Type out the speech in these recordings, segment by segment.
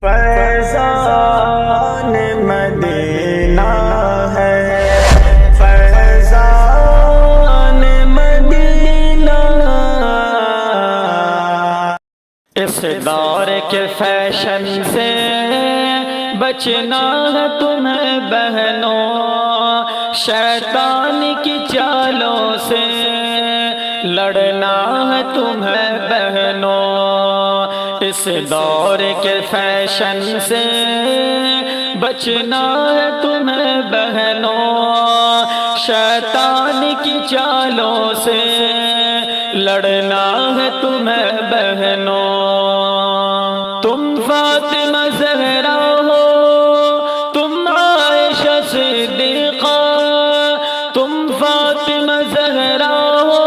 فیضان مدینہ ہے، فیضان مدینہ۔ اس دور کے فیشن سے بچنا ہے تمہیں بہنوں، شیطان کی چالوں سے لڑنا ہے تمہیں بہنوں۔ اس دور کے فیشن سے بچنا ہے تمہیں بہنوں، شیطان کی چالوں سے لڑنا ہے تمہیں بہنوں۔ تم فاطمہ زہرا ہو، تم عائشہ صدیقہ، تم فاطمہ زہرا ہو،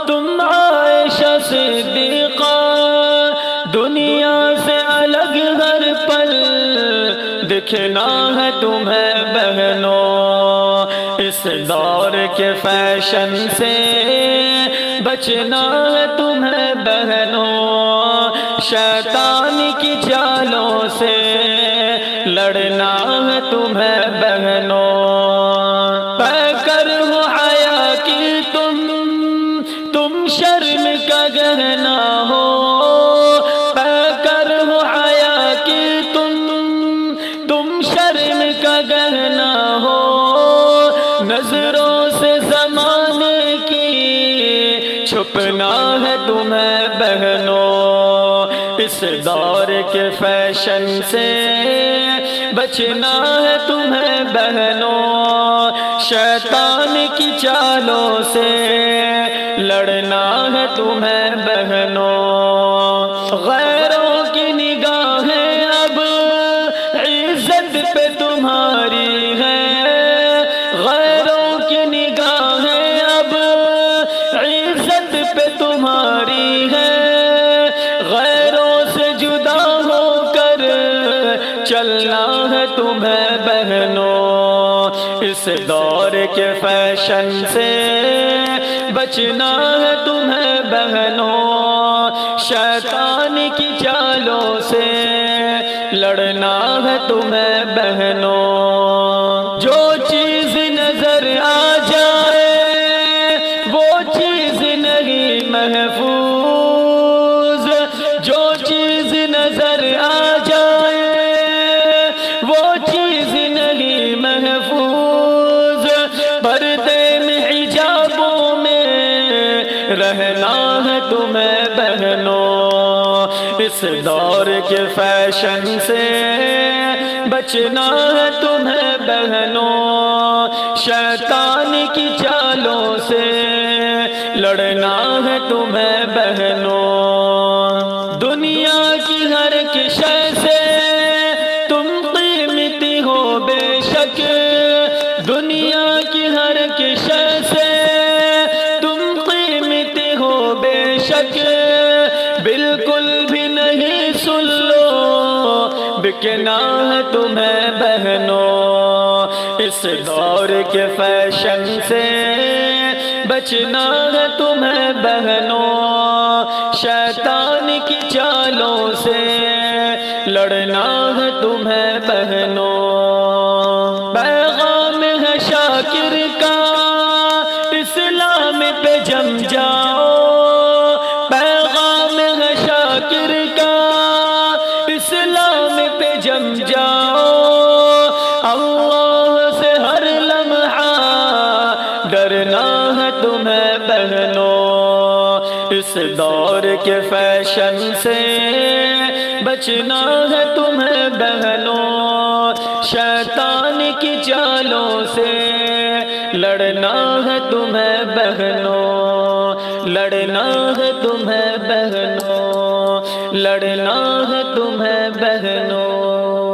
تم عائشہ صدیقہ، دنیا سے الگ ہر پل دکھنا ہے تمہیں بہنوں۔ اس دور کے فیشن سے بچنا ہے تمہیں بہنوں، شیطان کی چالوں سے لڑنا ہے تمہیں بہنوں۔ پے کر ہو حیا کی تم شرم کا گہنا ہو، پے کر ہو حیا کی تم شرم کا گہنا ہو، نظروں سے زمانے کی چھپنا ہے تمہیں بہنوں۔ اس دور کے فیشن سے بچنا ہے تمہیں بہنوں، شیطان کی چالوں سے لڑنا ہے تمہیں بہنوں۔ غیروں کی نگاہیں اب عزت پہ تمہاری ہے، غیروں کی نگاہیں اب عزت پہ تمہاری ہے، غیروں سے جدا ہو کر چلنا ہے تمہیں بہنوں۔ اس دور کے فیشن سے بچنا ہے تمہیں بہنوں، شیطان کی چالوں سے لڑنا ہے تمہیں بہنوں۔ جو چیز نظر آ جائے وہ چیز نہیں محفوظ، جو چیز نظر آ جائے وہ چیز نہیں محفوظ، پردے میں حجابوں میں رہنا ہے تمہیں بہنوں۔ اس دور کے فیشن سے بچنا ہے تمہیں بہنوں، شیطان کی چالوں سے لڑنا ہے تمہیں بہنوں۔ دنیا کی ہر ایک شے سے تم قیمتی ہو بے شک، دنیا کی ہر ایک شے سے تم قیمتی ہو بے شک، بالکل بھی نہیں سن لو بکنا ہے تمہیں بہنوں۔ اس دور کے فیشن سے بچنا ہے تمہیں بہنوں، شیطان کی چالوں سے لڑنا ہے تمہیں بہنوں۔ پیغام ہے شاکر کا اسلام پہ جم جاؤ، پیغام ہے شاکر کا اسلام پہ جم جاؤ، اللہ سے ہر لمحہ ڈرنا ہے تمہیں بہنوں۔ اس دور کے فیشن سے بچنا ہے تمہیں بہنوں، شیطان کی چالوں سے لڑنا ہے تمہیں بہنوں، لڑنا ہے تمہیں بہنوں، لڑنا ہے تمہیں بہنوں۔